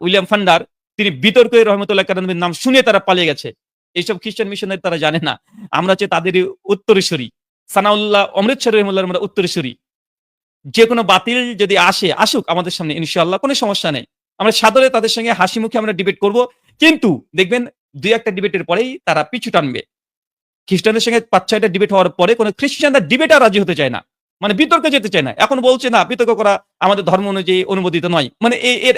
উইলিয়াম ফান্ডার তিনি বিতর্কে রহমতুল্লাহ কারানবীর নাম শুনে তারা পালিয়ে গেছে। এইসব খ্রিস্টান মিশনারি তারা জানে না আমরা হচ্ছে তাদেরই উত্তরসূরি। সানাউল্লাহ অমৃতসর রহিমুল্লাহর আমরা উত্তরসূরি। যে কোনো বাতিল যদি আসে আসুক আমাদের সামনে, ইনশাআল্লাহ কোনো সমস্যা নেই। আমরা সাদরে তাদের সঙ্গে হাসি মুখে আমরা ডিবেট করব। কিন্তু দেখবেন 2-1টা ডিবেটের পরেই তারা পিছু টানবে। খ্রিস্টানদের সঙ্গে 5-6টা ডিবেট হওয়ার পরে কোনো খ্রিস্টানরা ডিবেটে আর রাজি হতে চায় না, মানে বিতর্কে যেতে চায় না। এখন বলছে না বিতর্ক করা আমাদের ধর্ম অনুযায়ী অনুমোদিত নয়, মানে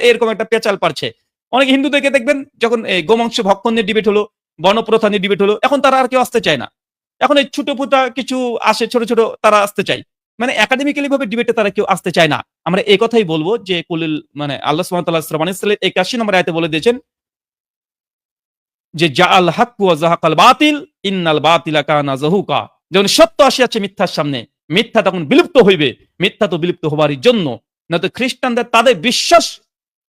এরকম একটা পেঁচাল পারছে। অনেক হিন্দুদেরকে দেখবেন যখন গোমাংস ভক্ষণ নিয়ে ডিবেট হলো, বর্ণপ্রথা নিয়ে ডিবেট হলো, এখন তারা আর কেউ আসতে চায় না। এখন এই ছোট পুটা কিছু আসে, ছোট ছোট তারা আসতে চায়, মানে একাডেমিক্যালি ভাবে ডিবেটে তারা কেউ আসতে চায় না। আমরা এই কথাই বলবো যে মানে আল্লাহ সুবহানাহু ওয়া তাআলা সূরা বানী ইসরাঈলের 81 নম্বর আয়াতে বলে দিয়েছেন যে জাআল হাক্কু ওয়া যাহাকাল বাতিল ইন্নাল বাতিলা কানা যাহুকা। যখন সত্য আসিয়াছে মিথ্যার সামনে, মিথ্যা তখন বিলুপ্ত হইবে। মিথ্যা তো বিলুপ্ত হবারই জন্য, না তো খ্রিস্টানদের তাদের বিশ্বাস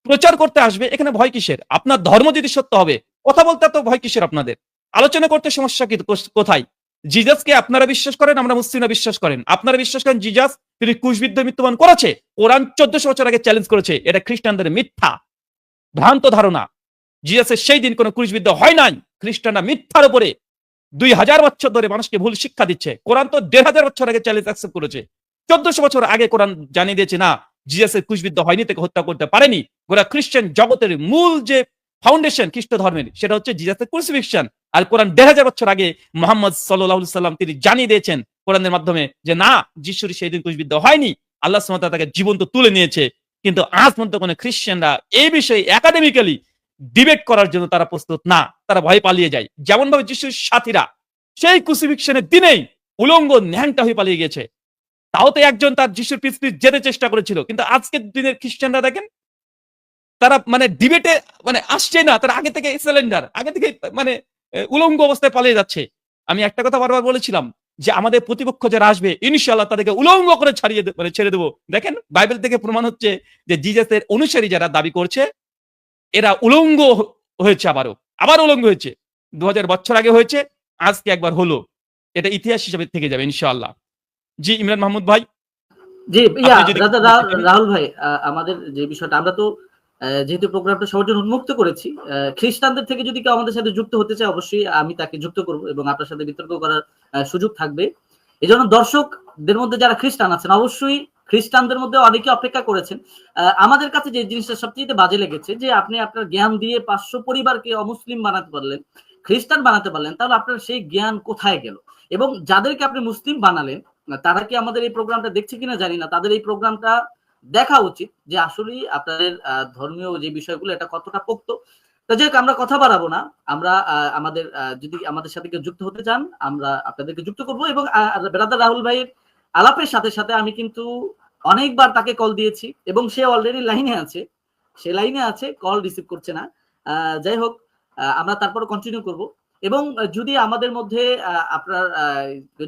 প্রচার করতে আসবে। এখানে ভয় কিসের? আপনার ধর্ম যদি সত্য হবে, কথা বলতে তো ভয় কিসের আপনাদের? আলোচনা করতে সমস্যা কি কোথায়? জিজাসকে আপনারা বিশ্বাস করেন, আমরা মুসলিমরা বিশ্বাস করেন। আপনারা বিশ্বাস করেন জিজাস তিনি ক্রুশবিদ্ধ মৃত্যুবরণ করেছে। কোরআন 1400 বছর আগে চ্যালেঞ্জ করেছে। এটা খ্রিস্টানদের মিথ্যা, ভ্রান্ত ধারণা। জিজাসের সেই দিন কোন ক্রুশবিদ্ধ হয় নাই। খ্রিস্টানরা মিথ্যার উপরে 2000 বছর ধরে মানুষকে ভুল শিক্ষা দিচ্ছে। কোরআন তো 1500 বছর আগে চ্যালেঞ্জ অ্যাকসেপ্ট করেছে। 1400 বছর আগে কোরআন জানিয়ে দিয়েছে না জিজাসের ক্রুশবিদ্ধ হয়নি, তাকে হত্যা করতে পারেনি। গোটা খ্রিস্টান জগতের মূল যে ফাউন্ডেশন খ্রিস্ট ধর্মের সেটা হচ্ছে জিজাসের ক্রুসিফিকশন। আর কোরআন 1500 বছর আগে মুহাম্মদ সাল্লাল্লাহু আলাইহি সাল্লাম তিনি জানিয়ে দিয়েছেন কোরআনের মাধ্যমে যে না, যিশুর সেই দিন ক্রুশবিদ্ধ হয়নি, আল্লাহ সুবহানাহু ওয়া তাআলা তাকে জীবন্ত তুলে নিয়েছে। কিন্তু আজ পর্যন্ত কোনো খ্রিস্টানরা এই বিষয়ে একাডেমিক্যালি ডিবেট করার জন্য তারা প্রস্তুত না, তারা ভয় পালিয়ে যায়। যেমন ভাবে যিশুর সাথীরা সেই ক্রুসিফিকশনের দিনেই উলঙ্গ ন্যাংটা হয়ে পালিয়ে গেছে, তাও তো একজন তার যিশুর পিছ পিছ যেতে চেষ্টা করেছিল। কিন্তু আজকের দিনের খ্রিস্টানরা দেখেন তারা মানে ডিবেটে মানে আসছে না, তারা আগে থেকে সিলিন্ডার, আগে থেকে মানে উলঙ্গ অবস্থায় পালিয়ে যাচ্ছে। আমি একটা কথা বারবার বলেছিলাম যে আমাদের প্রতিপক্ষ যারা আসবে ইনশাআল্লাহ তাদেরকে উলঙ্গ করে মানে ছেড়ে দেবো। দেখেন বাইবেল থেকে প্রমাণ হচ্ছে যে জিজাসের অনুসারী যারা দাবি করছে এরা উলঙ্গ হয়েছে, আবার উলঙ্গ হয়েছে। 2000 বছর আগে হয়েছে, আজকে একবার হলো। এটা ইতিহাস হিসেবে থেকে যাবে ইনশাআল্লাহ। জি ইমরান মাহমুদ ভাই। জি রাহুল ভাই, আমাদের যে বিষয়টা আমরা তো যেহেতু প্রোগ্রামটা সবার জন্য উন্মুক্ত করেছি, খ্রিস্টানদের থেকে যদি কেউ আমাদের সাথে যুক্ত হতে চায় অবশ্যই আমি তাকে যুক্ত করব এবং আপনার সাথে বিতর্ক করার সুযোগ থাকবে। এই জন্য দর্শকদের মধ্যে যারা খ্রিস্টান আছেন অবশ্যই খ্রিস্টানদের মধ্যে অনেকে অপেক্ষা করেছেন। আমাদের কাছে যে জিনিসটা সবচেয়ে বাজে লেগেছে যে আপনি আপনার জ্ঞান দিয়ে 500 পরিবারকে অমুসলিম বানাতে পারলেন, খ্রিস্টান বানাতে পারলেন, তাহলে আপনার সেই জ্ঞান কোথায় গেল? এবং যাদেরকে আপনি মুসলিম বানালেন তারা কি আমাদের এই প্রোগ্রামটা দেখছে কিনা জানি না, তাদের এই প্রোগ্রামটা দেখা উচিত যে আসলে আপনাদের ধর্মীয় যে বিষয়গুলো এটা কতটা পোক্ত। তো যাই হোক, আমরা কথা বাড়াবো না। আমরা আমাদের যদি আমাদের সাথে কেউ যুক্ত হতে চান আমরা আপনাদেরকে যুক্ত করব। এবং ব্রাদার রাহুল ভাইয়ের আলাপের সাথে সাথে আমি কিন্তু অনেকবার তাকে কল দিয়েছি এবং সে অলরেডি লাইনে আছে, সে লাইনে আছে, কল রিসিভ করছে না। যাই হোক, আমরা তারপর কন্টিনিউ করব। এবং যদি আমাদের মধ্যে আপনার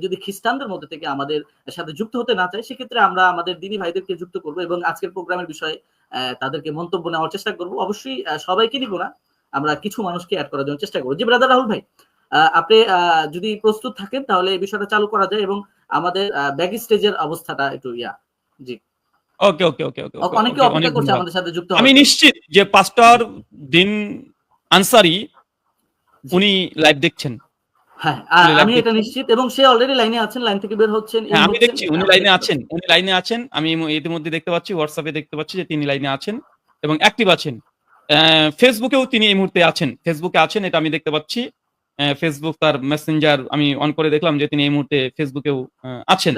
যদি খ্রিস্টানদের মধ্যে থেকে আমাদের সাথে যুক্ত হতে না চায় সেক্ষেত্রে আমরা আমাদের দিনী ভাইদেরকে যুক্ত করব এবং আজকের প্রোগ্রামের বিষয়ে তাদেরকে মন্তব্য নেওয়ার চেষ্টা করব। অবশ্যই সবাইকে নিব না, আমরা কিছু মানুষকে অ্যাড করার জন্য চেষ্টা করব। জি ব্রাদার রাহুল ভাই, আপনি যদি প্রস্তুত থাকেন তাহলে এই বিষয়টা চালু করা যায় এবং আমাদের ব্যাক স্টেজের অবস্থাটা একটু জি ওকে ওকে ওকে ওকে অনেকে অপেক্ষা করছে আমাদের সাথে যুক্ত হওয়ার। আমি নিশ্চিত যে পাস্টর দিন আনসারী উনি লাইভ দেখছেন। হ্যাঁ, আমি এটা নিশ্চিত এবং সে অলরেডি লাইনে আছেন, লাইন থেকে বের হচ্ছেন। হ্যাঁ আমি দেখছি উনি লাইনে আছেন, উনি লাইনে আছেন। আমি ইতিমধ্যে দেখতে পাচ্ছি, হোয়াটসঅ্যাপে দেখতে পাচ্ছি যে তিনি লাইনে আছেন এবং অ্যাক্টিভ আছেন। ফেসবুকেও তিনি এই মুহূর্তে আছেন, ফেসবুকে আছেন, এটা আমি দেখতে পাচ্ছি। ফেসবুক তার মেসেঞ্জার আমি অন করে দেখলাম যে তিনি এই মুহূর্তে ফেসবুকেও আছেন।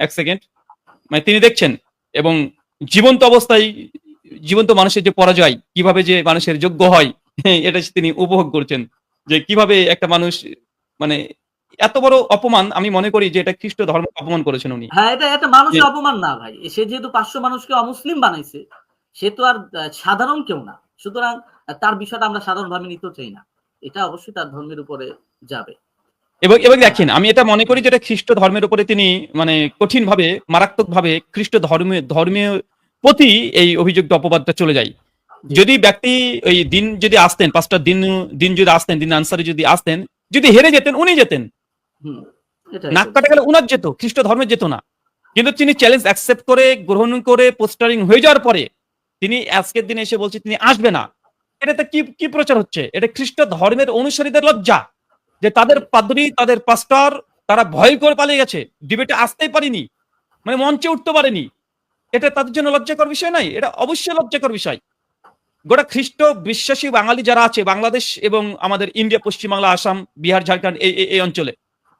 এক সেকেন্ড, মানে তিনি দেখছেন এবং জীবন্ত অবস্থায় জীবন্ত মানুষের যে পরাজয় কিভাবে যে মানুষের যোগ্য হয় এটা তিনি উপভোগ করছেন, যে কিভাবে একটা মানুষ মানে এত বড় অপমান। আমি মনে করি যে এটা খ্রিস্ট ধর্ম অপমান করেছেন উনি। হ্যাঁ, এটা মানুষের অপমান না ভাই, সে যেহেতু 500 মানুষকে অমুসলিম বানাইছে সে তো আর সাধারণ কেউ না, সুতরাং তার বিষয়টা আমরা সাধারণভাবে নিতে চাই না, এটা অবশ্যই তার ধর্মের উপরে যাবে। এবং দেখেন আমি এটা মনে করি যেটা খ্রিস্ট ধর্মের উপরে তিনি মানে কঠিন ভাবে মারাত্মক ভাবে খ্রিস্ট ধর্মীয় প্রতি এই অভিযোগটা অপবাদটা চলে যায়। যদি ব্যক্তি ওই দিন যদি আসতেন, পাঁচটা দিন যদি আসতেন, দিন আনসারি যদি আসতেন, যদি হেরে যেতেন উনি যেতেন, নাক কাটা গেলে উনার যেত, খ্রিস্ট ধর্মের যেত না। কিন্তু তিনি চ্যালেঞ্জ অ্যাকসেপ্ট করে গ্রহণ করে পোস্টারিং হয়ে যাওয়ার পরে তিনি আজকের দিনে এসে বলছে তিনি আসবে না। এটাতে কি প্রচার হচ্ছে? এটা খ্রিস্ট ধর্মের অনুসারীদের লজ্জা যে তাদের পাদ্রী, তাদের পাস্টর তারা ভয় করে পালিয়ে গেছে, ডিবেটে আসতেই পারেনি, মানে মঞ্চে উঠতে পারেনি। এটা তাদের জন্য লজ্জাকর বিষয় নাই? এটা অবশ্যই লজ্জাকর বিষয়। গোটা খ্রিস্ট বিশ্বাসী বাঙালি যারা আছে বাংলাদেশ এবং আমাদের ইন্ডিয়া, পশ্চিমবাংলা, আসাম, বিহার, ঝাড়খণ্ড এই অঞ্চলে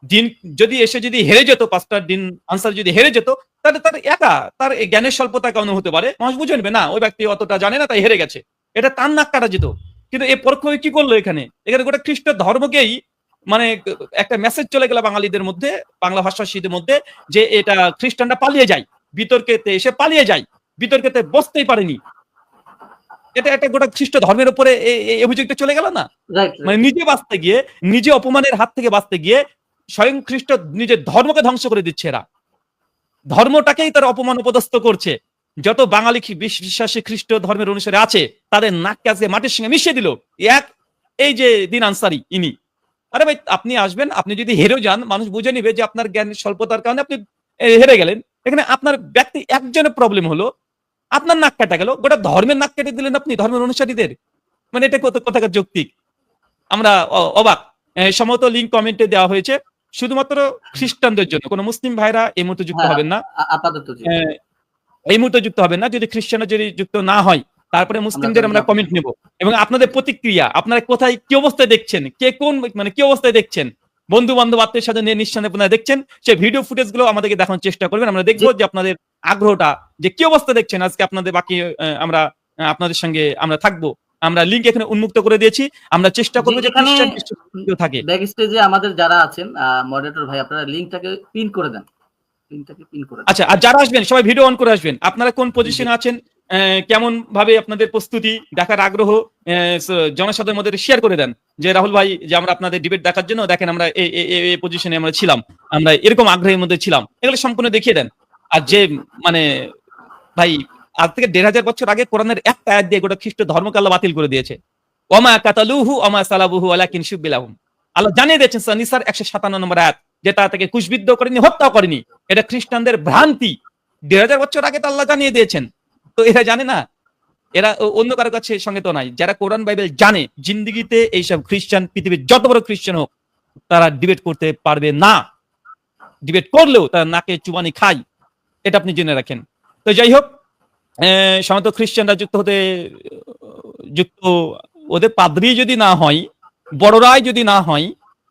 দিন যদি এসে যদি হেরে যেত, পাঁচটা দিন আনসার যদি হেরে যেত, তাহলে তার একা তার জ্ঞানের স্বল্পতা কারণ হতে পারে, মানুষ বুঝে নেবে না ওই ব্যক্তি অতটা জানে না তাই হেরে গেছে, এটা তার নাক কাটা যেত। কিন্তু এ পরোক্ষ কি করলো এখানে গোটা খ্রিস্ট ধর্মকেই মানে একটা মেসেজ চলে গেল বাঙালিদের মধ্যে, বাংলা ভাষাভাষীদের মধ্যে, যে এটা খ্রিস্টানরা পালিয়ে যায়, বিতর্কেতে এসে পালিয়ে যায়, বিতর্কেতে বসতেই পারেনি। এটা একটা গোটা খ্রিস্ট ধর্মের উপরে এই অভিযোগটা চলে গেল না? মানে নিজে বাঁচতে গিয়ে, নিজে অপমানের হাত থেকে বাঁচতে গিয়ে স্বয়ং খ্রিস্ট নিজের ধর্মকে ধ্বংস করে দিচ্ছে। এরা ধর্মটাকেই তারা অপমান অপদস্থ করছে। যত বাঙালি বিশ্বাসী খ্রিস্ট ধর্মের অনুসারে আছে তাদের নাককে আজকে মাটির সঙ্গে মিশিয়ে দিল এক এই যে দিন আনসারি ইনি। আরে ভাই আপনি আসবেন, আপনি যদি হেরেও যান মানুষ বুঝে নিবে যে আপনার জ্ঞান স্বল্পতার কারণে আপনি হেরে গেলেন। এখানে আপনার ব্যক্তি একজনের প্রবলেম হলো, আপনার নাক কাটা গেল, গোটা ধর্মের নাক কেটে দিলেন আপনি ধর্মের অনুসারীদের। মানে এটা কত কথাকার যৌক্তিক, আমরা অবাক। সম্ভবত লিঙ্ক কমেন্টে দেওয়া হয়েছে শুধুমাত্র খ্রিস্টানদের জন্য, কোনো মুসলিম ভাইরা এই মুহূর্তে যুক্ত হবেন না, আপাতত এই মুহূর্তে যুক্ত হবেন না। যদি খ্রিস্টানরা যদি যুক্ত না হয় তারপরে মুসলিমদের আমরা কমেন্ট নেব এবং আপনাদের প্রতিক্রিয়া, আপনারা কোথায় কি অবস্থায় দেখছেন, কে কোন মানে কি অবস্থায় দেখছেন, বন্ধু বান্ধব আত্মীয় স্বজন নিঃসন্দেহে আপনারা দেখছেন, সেই ভিডিও ফুটেজ গুলো আমাদেরকে দেখানোর চেষ্টা করবেন। আমরা দেখবো যে আপনাদের আগ্রহটা যে কি অবস্থা দেখছেন। আজকে আপনাদের বাকি আমরা আপনাদের সঙ্গে আমরা থাকবো, আমরা লিংক এখানে উন্মুক্ত করে দিয়েছি, আমরা চেষ্টা করবো যে খ্রিস্টান থাকে। ব্যাক স্টেজে আমাদের যারা আছেন মডারেটর ভাই আপনারা লিংকটাকে পিন করে দেন, লিংকটাকে পিন করে দেন। আচ্ছা, আর যারা আসবেন সবাই ভিডিও অন করে আসবেন। আপনারা কোন পজিশনে আছেন, কেমন ভাবে আপনাদের প্রস্তুতি দেখার আগ্রহ জনসাধারণের মধ্যে শেয়ার করে দেন যে রাহুল ভাই যে আমরা আপনাদের ডিবেট দেখার জন্য দেখেন আমরা এই পজিশনে আমরা ছিলাম, আমরা এরকম আগ্রহের মধ্যে ছিলাম, এগুলো সম্পূর্ণ দেখিয়ে দেন। আর যে মানে ভাই আজ থেকে 1500 বছর আগে কোরআনের একটা আয়াত দিয়ে গোটা খ্রিস্ট ধর্মকে আল্লাহ বাতিল করে দিয়েছে। ওমা কাতালুহু ওমা সালাবুহু ওয়ালাকিন শুবিলাহুম। আল্লাহ জানিয়ে দিয়েছেন সূরা নিসার 157 নম্বর আয়াত যে তা তাকে কুশবিদ্ধ করেনি, হত্যা করেনি। এটা খ্রিস্টানদের ভ্রান্তি। 1500 বছর আগে তো আল্লাহ জানিয়ে দিয়েছেন, তো এরা জানে না, এরা অন্য কারো কাছে সঙ্গে তো নাই। যারা কোরআন বাইবেল জানে জিন্দিগিতে এইসব খ্রিস্টান পৃথিবীর যত বড় খ্রিস্টান হোক তারা ডিবেট করতে পারবে না, ডিবেট করলেও তারা নাকে চুবানি খায়, এটা আপনি জেনে রাখেন। তো যাই হোক, সাধারণত খ্রিস্টানরা যুক্ত ওদের পাদ্রী যদি না হয়, বড়রাই যদি না হয়,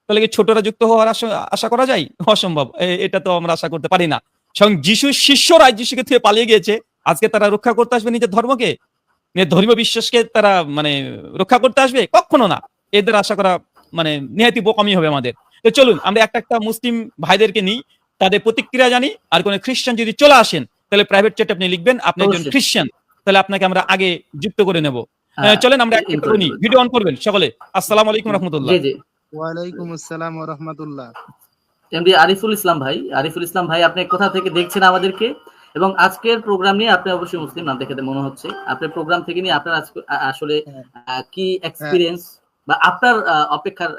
তাহলে কি ছোটরা যুক্ত হওয়ার আশা করা যায়? অসম্ভব, এটা তো আমরা আশা করতে পারি না। স্বয়ং যিশুর শিষ্যরা যিশুকে থেকে পালিয়ে গিয়েছে, আজকে তারা রক্ষা করতে আসবে নিজের ধর্মকে, ধর্মীয় বিশ্বাসকে তারা মানে রক্ষা করতে আসবে? কখনো না। এদের আশা করা মানে নিহাতি বোকামি হবে আমাদের। তো চলুন আমরা একটা মুসলিম ভাইদেরকে নিই, তাদের প্রতিক্রিয়া জানি। আর কোন খ্রিস্টান যদি চলে আসেন তাহলে প্রাইভেট চ্যাটে আপনি লিখবেন আপনি একজন খ্রিস্টান, তাহলে আপনাকে আমরা আগে যুক্ত করে নেব। চলেন আমরা একটা নিই, ভিডিও অন করবেন সকলে। আসসালামু আলাইকুম রাহমাতুল্লাহ। জি জি, ওয়া আলাইকুম আসসালাম ওয়া রাহমাতুল্লাহ। এমডি আরিফুল ইসলাম ভাই আপনি কোথা থেকে দেখছেন আমাদেরকে, এবং আজকের প্রোগ্রাম নিয়ে আপনি অবশ্যই মুসলিম নাম দেখে মনে হচ্ছে, আপনার প্রোগ্রাম থেকে নিয়ে আপনার আসলে কি এক্সপেরিয়েন্স বা আপনার অপেক্ষার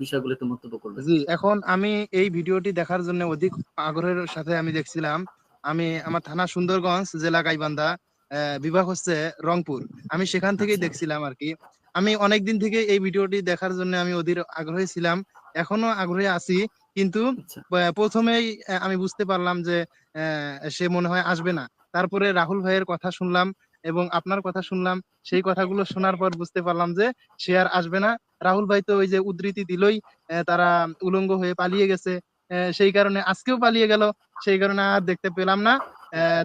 বিষয়গুলো একটু মন্তব্য করবেন। জি, এখন আমি এই ভিডিওটি দেখার জন্য অধিক আগ্রহের সাথে আমি দেখছিলাম। আমি আমার থানা সুন্দরগঞ্জ, জেলা গাইবান্ধা, বিভাগ হচ্ছে রংপুর। আমি সেখান থেকেই দেখছিলাম আর কি। আমি অনেক দিন থেকে এই ভিডিওটি দেখার জন্য আমি অধীর আগ্রহী ছিলাম, এখনো আগ্রহী আছি। কিন্তু প্রথমেই আমি বুঝতে পারলাম যে সে মনে হয় আসবে না। তারপরে রাহুল ভাইয়ের কথা শুনলাম এবং আপনার কথা শুনলাম, সেই কথাগুলো শোনার পর বুঝতে পারলাম যে সে আর আসবে না। রাহুল ভাই তো ওই যে উদ্ধৃতি দিলই, তারা উলঙ্গ হয়ে পালিয়ে গেছে, সেই কারণে আজকেও পালিয়ে গেল, সেই কারণে আর দেখতে পেলাম না।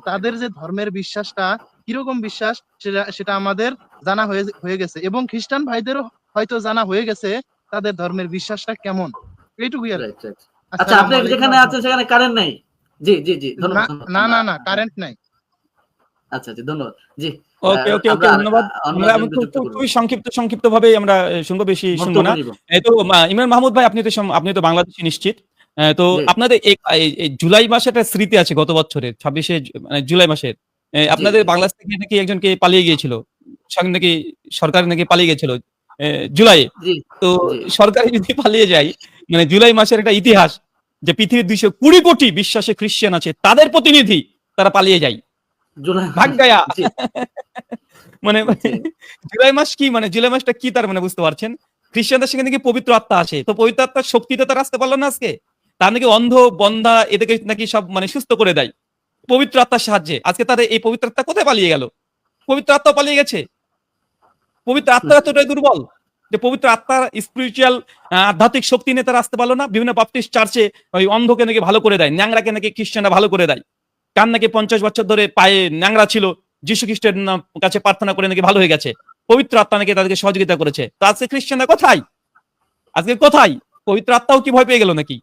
তাদের যে ধর্মের বিশ্বাসটা কিরকম বিশ্বাস সেটা আমাদের জানা হয়ে গেছে, এবং খ্রিস্টান ভাইদেরও হয়তো জানা হয়ে গেছে তাদের ধর্মের বিশ্বাসটা কেমন, এইটুকুই আর। আচ্ছা, আপনি যেখানে আছেন সেখানে কারেন্ট নাই? জি জি জি, ধন্যবাদ। না কারেন্ট নাই। আচ্ছা জি, ধন্যবাদ। জি ওকে ওকে ওকে, ধন্যবাদ। আমরা খুবই সংক্ষিপ্ত ভাবে আমরা শুনবো, বেশি শুনবো না। তো ইমরান মাহমুদ ভাই, আপনি তো বাংলাদেশি নিশ্চিত। তো আপনাদের জুলাই মাসে একটা স্মৃতি আছে গত বছরের 26শে মানে জুলাই মাসের, আপনাদের বাংলাদেশ থেকে নাকি একজনকে পালিয়ে গিয়েছিল, নাকি সরকার নাকি পালিয়ে গেছিল জুলাইয়ে। তো সরকারি যদি পালিয়ে যায়, মানে জুলাই মাসের একটা ইতিহাস যে পৃথিবীর 220 কোটি বিশ্বাসী খ্রিস্টান আছে, তাদের প্রতিনিধি তারা পালিয়ে যায় ভাগ্যায়া। মানে জুলাই মাস কি, মানে জুলাই মাসটা কি তার মানে বুঝতে পারছেন? খ্রিস্টানদের সেখানে নাকি পবিত্র আত্মা আসে, তো পবিত্র আত্মার শক্তিতে তারা আসতে পারলো না আজকে। তার নাকি অন্ধ বন্ধা এদেরকে নাকি সব মানে সুস্থ করে দেয় পবিত্র আত্মার সাহায্যে। আজকে তাদের এই পবিত্র আত্মা কোথায় পালিয়ে গেল? পবিত্র আত্মা পালিয়ে গেছে। পবিত্র আত্মা এতটাই দুর্বল যে পবিত্র আত্মার স্পিরিচুয়াল আধ্যাত্মিক শক্তি নিয়ে তারা আসতে পারলো না। বিভিন্ন বাপ্টিস্ট চার্চে ওই অন্ধকে নাকি ভালো করে দেয়, ন্যাংরাকে নাকি খ্রিস্টানরা ভালো করে দেয়। কার নাকি 50 বছর ধরে পায়ে ন্যাংরা ছিল, যীশু খ্রিস্টের কাছে প্রার্থনা করে নাকি ভালো হয়ে গেছে, পবিত্র আত্মা নাকি তাদেরকে সহযোগিতা করেছে। তো আজকে খ্রিস্টানরা কোথায়? আজকে কোথায়? পবিত্র আত্মাও কি ভয় পেয়ে গেল নাকি?